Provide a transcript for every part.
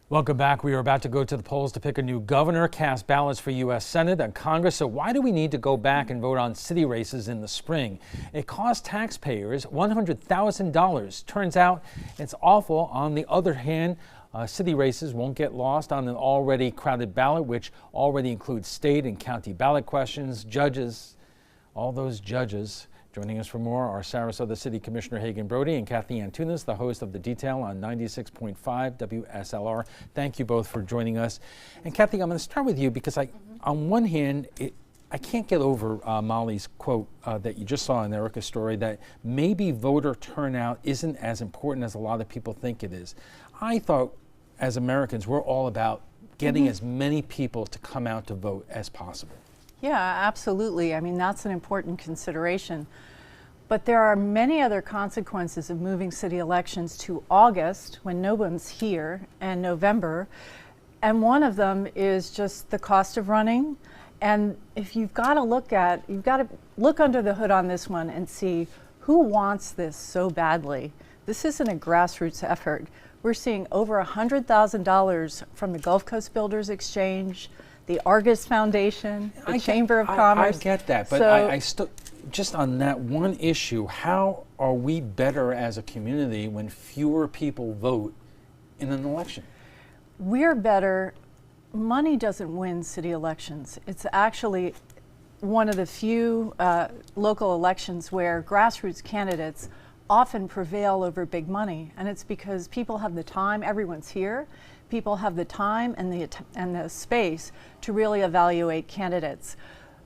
Welcome back. We are about to go to the polls to pick a new governor, cast ballots for U.S. Senate and Congress. So why do we need to go back and vote on city races in the spring? It costs taxpayers $100,000. Turns out it's awful. On the other hand, city races won't get lost on an already crowded ballot, which already includes state and county ballot questions, judges, all those judges. Joining us for more are Sarasota City Commissioner Hagan Brody and Kathy Antunes, the host of The Detail on 96.5 WSLR. Thank you both for joining us. And Kathy, I'm going to start with you because on one hand, I can't get over Molly's quote that you just saw in Erica's story that maybe voter turnout isn't as important as a lot of people think it is. I thought as Americans, we're all about getting as many people to come out to vote as possible. Yeah, absolutely. I mean, that's an important consideration. But there are many other consequences of moving city elections to August when no one's here and November. And one of them is just the cost of running. And if you've got to look under the hood on this one and see who wants this so badly. This isn't a grassroots effort. We're seeing over $100,000 from the Gulf Coast Builders Exchange, the Argus Foundation, the Chamber of Commerce. I get that, but so, I still, just on that one issue, how are we better as a community when fewer people vote in an election? We're better. Money doesn't win city elections. It's actually one of the few local elections where grassroots candidates often prevail over big money, and it's because people have the time. Everyone's here. People have the time and the space to really evaluate candidates.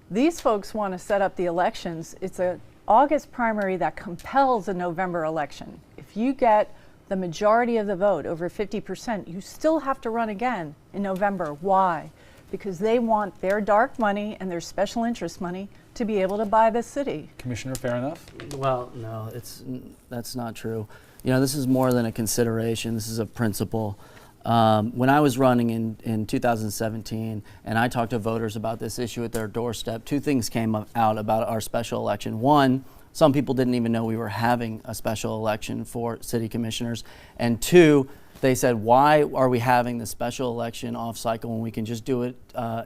These folks want to set up the elections. It's an August primary that compels a November election. If you get the majority of the vote, over 50%, you still have to run again in November. Why? Because they want their dark money and their special interest money to be able to buy the city. Commissioner, fair enough? Well, no, that's not true. You know, this is more than a consideration. This is a principle. When I was running in 2017 and I talked to voters about this issue at their doorstep, two things came out about our special election. One, some people didn't even know we were having a special election for city commissioners. And two, they said, why are we having the special election off cycle when we can just do it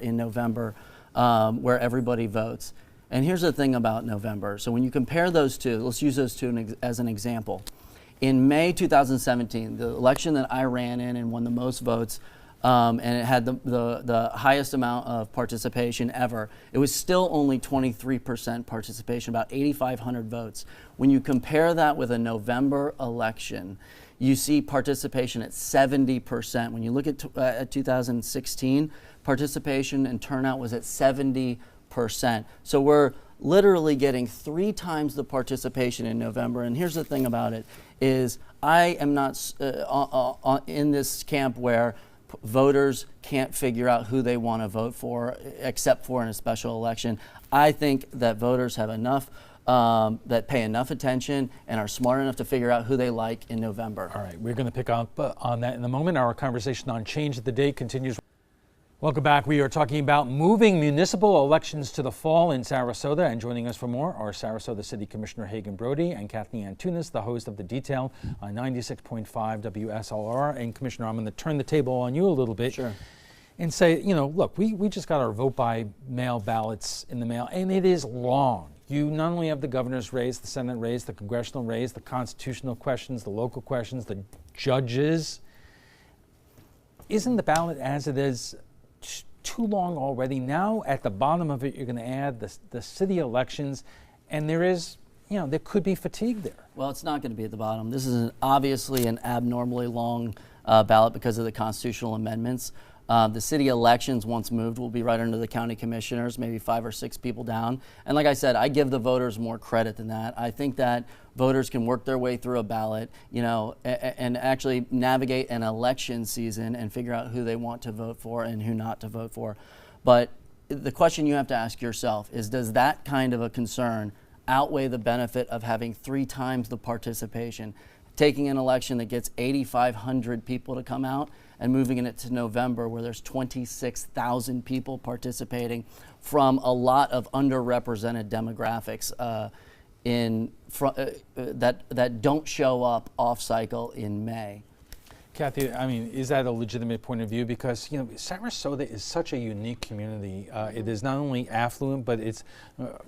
in November where everybody votes? And here's the thing about November. So when you compare those two, let's use those two as an example. In May 2017, the election that I ran in and won the most votes, and it had the highest amount of participation ever, it was still only 23% participation, about 8,500 votes. When you compare that with a November election, you see participation at 70%. When you look at 2016, participation and turnout was at 70%. So we're literally getting 3 times the participation in November. And here's the thing about it, is I am not in this camp where voters can't figure out who they want to vote for except for in a special election. I think that voters have enough, that pay enough attention and are smart enough to figure out who they like in November. All right, we're going to pick up on that in a moment. Our conversation on Change of the Day continues. Welcome back. We are talking about moving municipal elections to the fall in Sarasota, and joining us for more are Sarasota City Commissioner Hagan Brody and Kathy Antunes, the host of The Detail on 96.5 WSLR. And Commissioner, I'm going to turn the table on you a little bit. Sure. And say, you know, look, we just got our vote by mail ballots in the mail, and it is long. You not only have the governor's race, the Senate race, the congressional race, the constitutional questions, the local questions, the judges. Isn't the ballot as it is too long already? Now at the bottom of it, you're going to add the city elections, and there could be fatigue there. Well, it's not going to be at the bottom. This is obviously an abnormally long ballot because of the constitutional amendments. The city elections, once moved, will be right under the county commissioners, maybe 5 or 6 people down. And like I said, I give the voters more credit than that. I think that voters can work their way through a ballot, and actually navigate an election season and figure out who they want to vote for and who not to vote for. But the question you have to ask yourself is, does that kind of a concern outweigh the benefit of having 3 times the participation? Taking an election that gets 8,500 people to come out and moving it to November where there's 26,000 people participating from a lot of underrepresented demographics that don't show up off cycle in May. Kathy, I mean, is that a legitimate point of view? Because, you know, Sarasota is such a unique community. It is not only affluent, but it's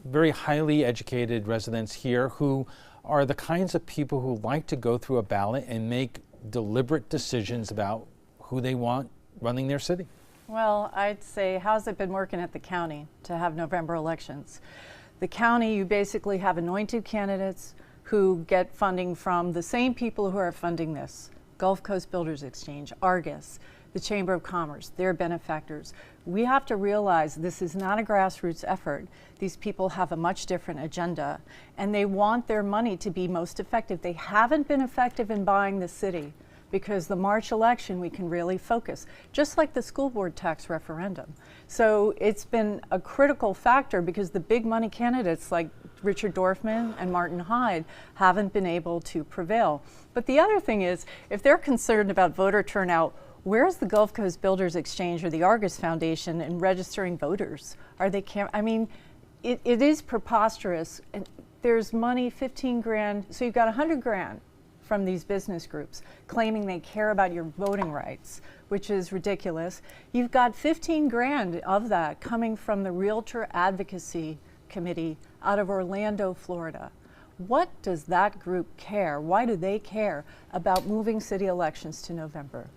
very highly educated residents here who are the kinds of people who like to go through a ballot and make deliberate decisions about who they want running their city. Well, I'd say, how's it been working at the county to have November elections? The county, you basically have anointed candidates who get funding from the same people who are funding this. Gulf Coast Builders Exchange, Argus, the Chamber of Commerce, their benefactors. We have to realize this is not a grassroots effort. These people have a much different agenda, and they want their money to be most effective. They haven't been effective in buying the city, because the March election we can really focus, just like the school board tax referendum. So it's been a critical factor because the big money candidates like Richard Dorfman and Martin Hyde haven't been able to prevail. But the other thing is, if they're concerned about voter turnout, where's the Gulf Coast Builders Exchange or the Argus Foundation in registering voters? Are they I mean, it is preposterous. And there's money, 15 grand, so you've got 100 grand from these business groups claiming they care about your voting rights, which is ridiculous. You've got 15 grand of that coming from the Realtor Advocacy Committee out of Orlando, Florida. What does that group care? Why do they care about moving city elections to November?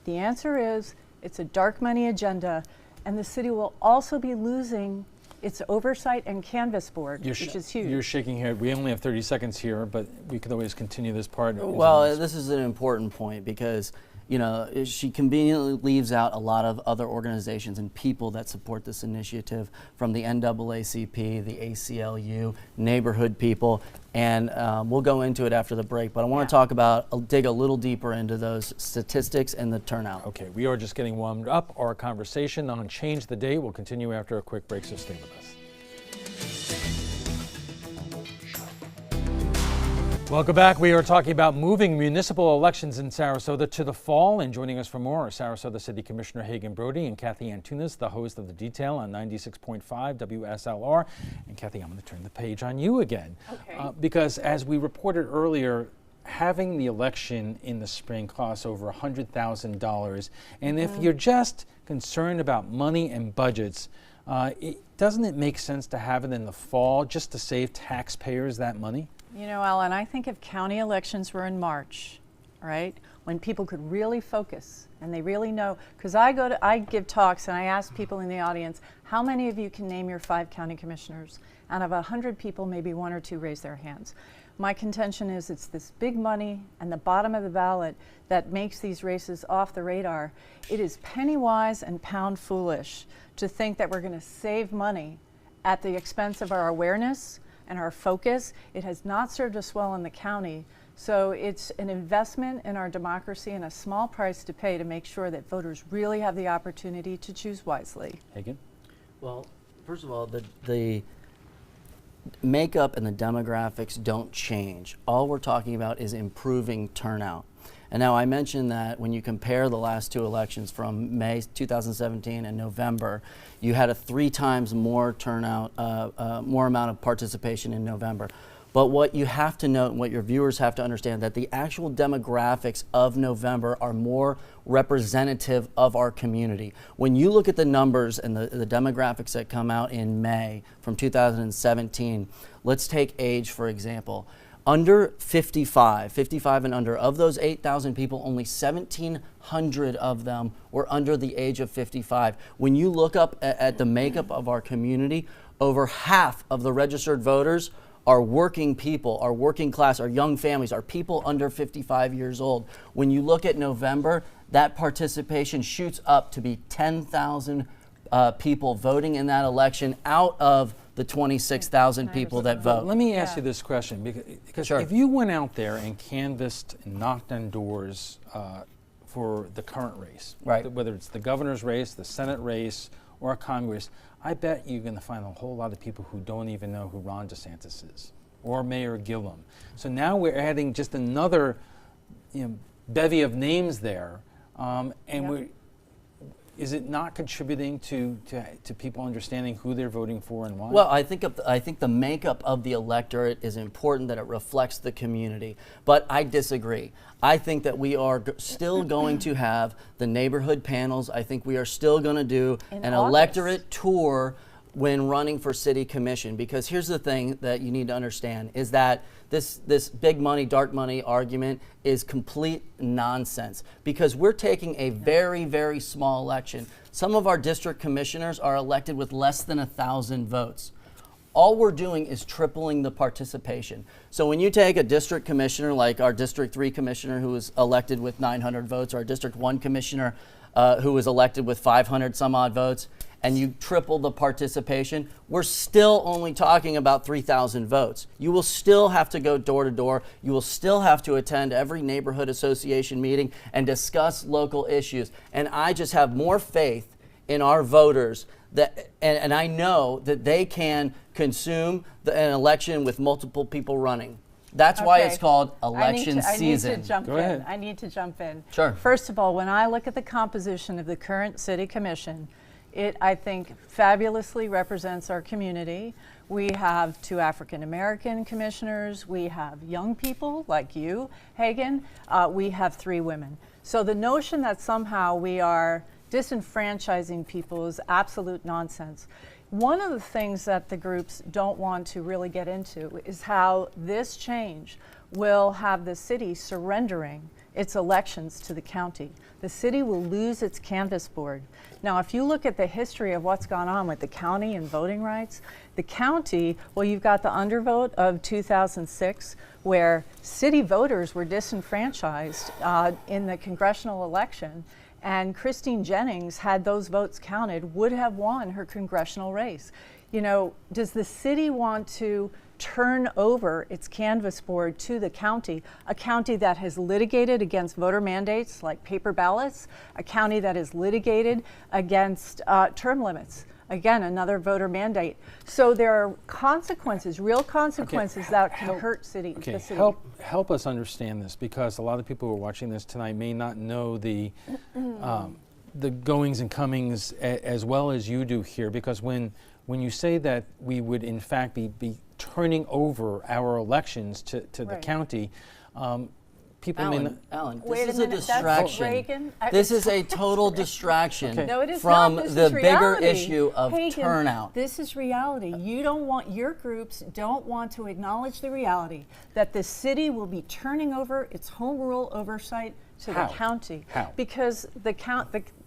The answer is it's a dark money agenda, and the city will also be losing its oversight and canvas board, which is huge. You're shaking your head. We only have 30 seconds here, but we could always continue this part. Well, this is an important point because, you know, she conveniently leaves out a lot of other organizations and people that support this initiative, from the NAACP, the ACLU, neighborhood people, and we'll go into it after the break. But I want to talk about, dig a little deeper into those statistics and the turnout. Okay, we are just getting warmed up. Our conversation on Change the Day will continue after a quick break, so stay with us. Welcome back. We are talking about moving municipal elections in Sarasota to the fall, and joining us for more are Sarasota City Commissioner Hagan Brody and Kathy Antunes, the host of The Detail on 96.5 WSLR. And Kathy, I'm going to turn the page on you again. Okay. Because as we reported earlier, having the election in the spring costs over $100,000. And if you're just concerned about money and budgets, doesn't it make sense to have it in the fall just to save taxpayers that money? You know, Alan, I think if county elections were in March, right, when people could really focus and they really know, because I give talks and I ask people in the audience, how many of you can name your 5 county commissioners? Out of 100 people, maybe 1 or 2 raise their hands. My contention is it's this big money and the bottom of the ballot that makes these races off the radar. It is penny wise and pound foolish to think that we're going to save money at the expense of our awareness and our focus. It has not served us well in the county. So it's an investment in our democracy and a small price to pay to make sure that voters really have the opportunity to choose wisely. Hagan? Well, first of all, the makeup and the demographics don't change. All we're talking about is improving turnout. And now I mentioned that when you compare the last 2 elections from May 2017 and November, you had a 3 times more turnout, more amount of participation in November. But what you have to note and what your viewers have to understand, that the actual demographics of November are more representative of our community. When you look at the numbers and the demographics that come out in May from 2017, let's take age for example. Under 55 and under, of those 8,000 people, only 1,700 of them were under the age of 55. When you look up at the makeup of our community, over half of the registered voters are working people, are working class, are young families, are people under 55 years old. When you look at November, that participation shoots up to be 10,000 people voting in that election out of the 26,000 people that vote. Let me ask you this question, because if you went out there and canvassed and knocked on doors for the current race, right, whether it's the governor's race, the Senate race, or Congress, I bet you're going to find a whole lot of people who don't even know who Ron DeSantis is, or Mayor Gillum. So now we're adding just another bevy of names there, and is it not contributing to people understanding who they're voting for and why? Well, I think the makeup of the electorate is important, that it reflects the community. But I disagree. I think that we are still going to have the neighborhood panels. I think we are still going to do an electorate tour when running for city commission, because here's the thing that you need to understand is that this big money, dark money argument is complete nonsense, because we're taking a very, very small election. Some of our district commissioners are elected with less than 1,000 votes. All we're doing is tripling the participation. So when you take a district commissioner like our District 3 commissioner who was elected with 900 votes, or a District 1 commissioner who was elected with 500 some odd votes, and you triple the participation, we're still only talking about 3,000 votes. You will still have to go door to door. You will still have to attend every neighborhood association meeting and discuss local issues. And I just have more faith in our voters that, and I know that they can consume an election with multiple people running. That's why it's called election season. I need to jump Go in. ahead. I need to jump in. Sure. First of all, when I look at the composition of the current city commission, it, I think, fabulously represents our community. We have 2 African American commissioners. We have young people like you, Hagen. We have 3 women. So the notion that somehow we are disenfranchising people is absolute nonsense. One of the things that the groups don't want to really get into is how this change will have the city surrendering its elections to the county. The city will lose its canvass board. Now, if you look at the history of what's gone on with the county and voting rights, the county, well, you've got the undervote of 2006, where city voters were disenfranchised in the congressional election, and Christine Jennings, had those votes counted, would have won her congressional race. You know, does the city want to turn over its canvass board to the county, a county that has litigated against voter mandates like paper ballots, a county that has litigated against term limits? Again, another voter mandate. So there are consequences, real consequences that can hurt the city. Help us understand this, because a lot of people who are watching this tonight may not know the goings and comings as well as you do here, because when you say that we would in fact be turning over our elections to the county, people Alan, Wait this is a minute, a distraction. Reagan? This is a total distraction No, it is from not. This the is bigger reality. issue of Hagen, turnout. This is reality. You don't want, your groups don't want to acknowledge the reality that the city will be turning over its home rule oversight to the county. How? Because the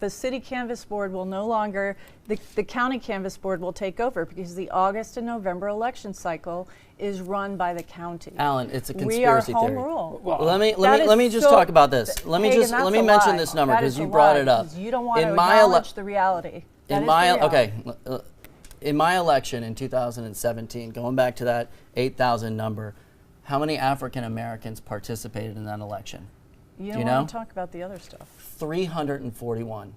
city canvass board will no longer, the county canvass board will take over, because the August and November election cycle is run by the county. Alan, it's a conspiracy We are theory. home rule. Well, let me just talk about this. Let me mention this number, because you brought it up. You don't want to acknowledge the reality. In my election in 2017, going back to that 8,000 number, how many African Americans participated in that election? You don't want to talk about the other stuff. 341.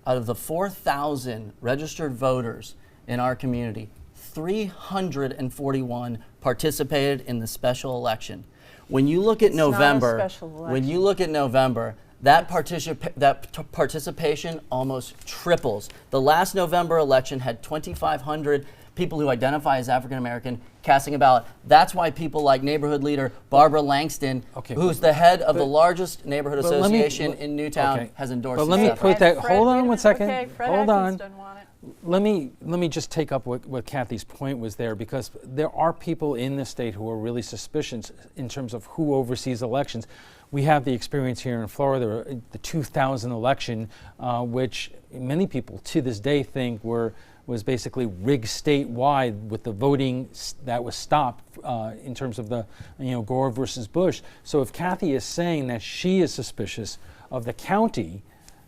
Out of the 4,000 registered voters in our community, 341 participated in the special election. When you look at November, that participation almost triples. The last November election had 2,500 people who identify as African American casting a ballot. That's why people like neighborhood leader Barbara Langston, who's the head of the largest neighborhood association in Newtown, has endorsed. But let me put that. Hold on one second. Okay, Fred hold on. doesn't want it. Let me just take up what Kathy's point was there, because there are people in the state who are really suspicious in terms of who oversees elections. We have the experience here in Florida, the 2000 election, which many people to this day think was basically rigged statewide, with the voting that was stopped in terms of the Gore versus Bush. So if Kathy is saying that she is suspicious of the county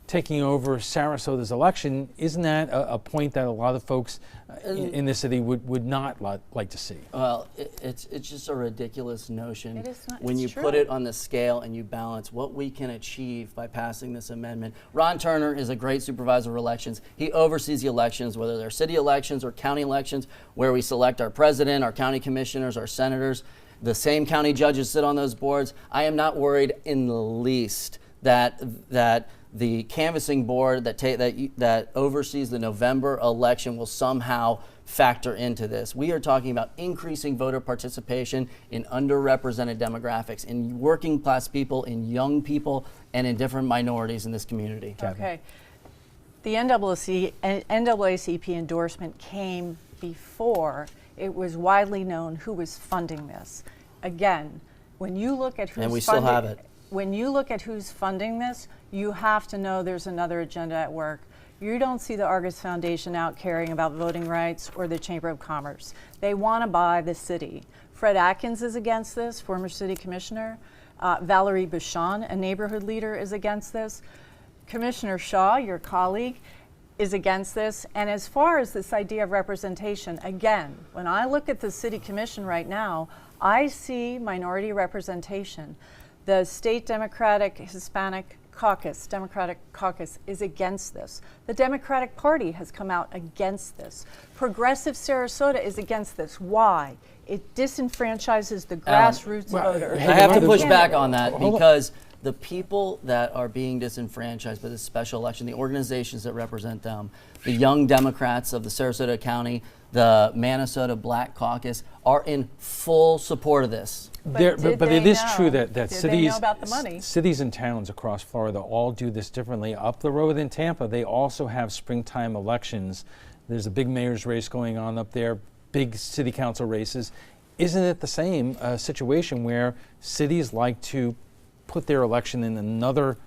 taking over Sarasota's election, isn't that a point that a lot of folks in the city would not like to see? Well, it's just a ridiculous notion. It is not, when you true. Put it on the scale and you balance what we can achieve by passing this amendment. Ron Turner is a great supervisor of elections. He oversees the elections, whether they're city elections or county elections, where we select our president, our county commissioners, our senators. The same county judges sit on those boards. I am not worried in the least that the canvassing board that oversees the November election will somehow factor into this. We are talking about increasing voter participation in underrepresented demographics, in working class people, in young people, and in different minorities in this community. Okay. The NAACP endorsement came before it was widely known who was funding this. Again, when you look at who's and we still have it. When you look at who's funding this, you have to know there's another agenda at work. You don't see the Argus Foundation out caring about voting rights or the Chamber of Commerce. They want to buy the city. Fred Atkins is against this, former city commissioner. Valerie Bouchon, a neighborhood leader, is against this. Commissioner Shaw, your colleague, is against this. And as far as this idea of representation, again, when I look at the city commission right now, I see minority representation. The state Democratic Hispanic Democratic Caucus is against this. The Democratic Party has come out against this. Progressive Sarasota is against this. Why? It disenfranchises the grassroots voter. I have to push back on that because the people that are being disenfranchised by this special election, the organizations that represent them, the Young Democrats of the Sarasota County, the Manasota Black Caucus, are in full support of this. But it is true that Did cities, they know about the money? cities and towns across Florida all do this differently. Up the road in Tampa, they also have springtime elections. There's a big mayor's race going on up there, big city council races. Isn't it the same situation where cities like to put their election in another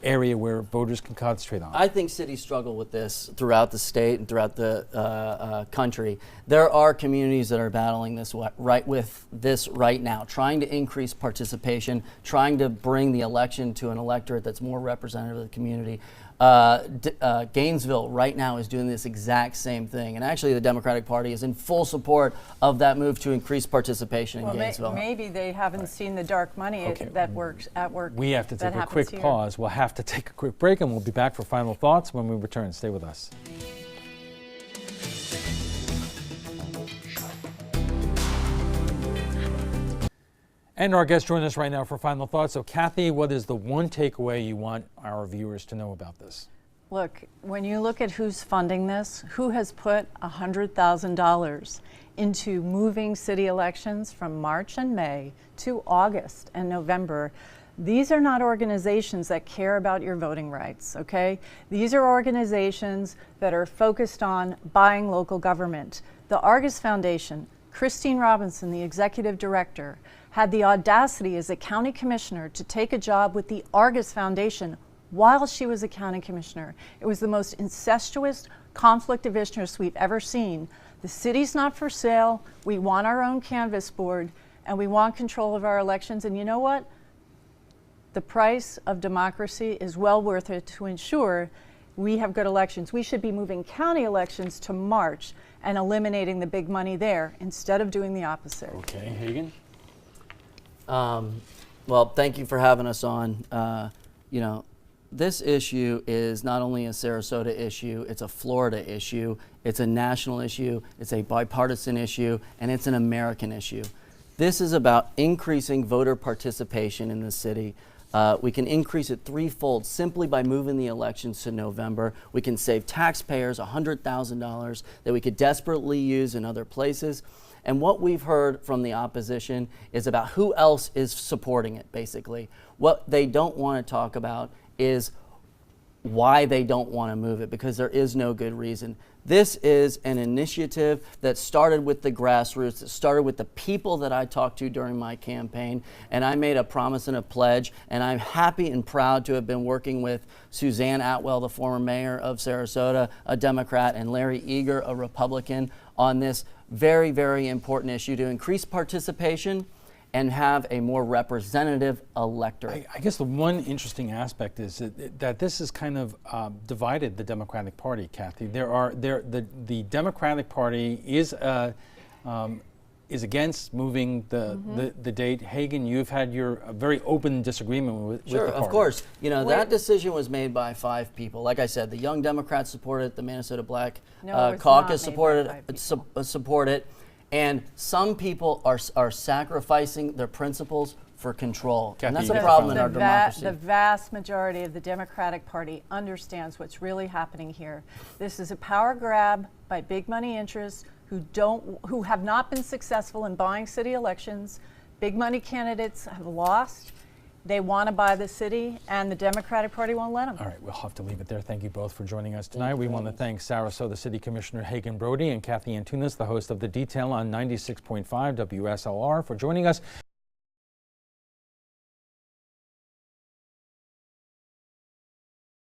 area where voters can concentrate on? I think cities struggle with this throughout the state and throughout the country. There are communities that are battling this right now, trying to increase participation, trying to bring the election to an electorate that's more representative of the community. Gainesville right now is doing this exact same thing, and actually the Democratic Party is in full support of that move to increase participation in Gainesville. Maybe they haven't seen the dark money that works at work. We have to take a quick here. pause. We'll have to take a quick break, and we'll be back for final thoughts when we return. Stay with us. And our guests join us right now for final thoughts. So, Kathy, what is the one takeaway you want our viewers to know about this? Look, when you look at who's funding this, who has put $100,000 into moving city elections from March and May to August and November, these are not organizations that care about your voting rights, okay? These are organizations that are focused on buying local government. The Argus Foundation, Christine Robinson, the executive director, had the audacity as a county commissioner to take a job with the Argus Foundation while she was a county commissioner. It was the most incestuous conflict of interest we've ever seen. The city's not for sale. We want our own canvas board, and we want control of our elections. And you know what? The price of democracy is well worth it to ensure we have good elections. We should be moving county elections to March and eliminating the big money there instead of doing the opposite. Okay, Hagan? Well, thank you for having us on. This issue is not only a Sarasota issue, it's a Florida issue, it's a national issue, it's a bipartisan issue, and it's an American issue. This is about increasing voter participation in the city. We can increase it threefold simply by moving the elections to November. We can save taxpayers $100,000 that we could desperately use in other places. And what we've heard from the opposition is about who else is supporting it, basically. What they don't want to talk about is why they don't want to move it, because there is no good reason. This is an initiative that started with the grassroots, that started with the people that I talked to during my campaign, and I made a promise and a pledge, and I'm happy and proud to have been working with Suzanne Atwell, the former mayor of Sarasota, a Democrat, and Larry Eager, a Republican, on this very, very important issue to increase participation and have a more representative electorate. I guess the one interesting aspect is that this has kind of divided the Democratic Party, Kathy. The Democratic Party is against moving the date. Hagan, you've had your very open disagreement with the party. Of course. That decision was made by 5 people. Like I said, the Young Democrats supported it, the Manasota Black Caucus supported it, and some people are sacrificing their principles for control. Kathy, And that's you a get the problem in phone. our democracy. The vast majority of the Democratic Party understands what's really happening here. This is a power grab by big money interests who have not been successful in buying city elections. Big money candidates have lost. They want to buy the city, and the Democratic Party won't let them. All right, we'll have to leave it there. Thank you both for joining us tonight. We want to thank Sarasota City Commissioner Hagan Brody and Kathy Antunes, the host of The Detail on 96.5 WSLR, for joining us.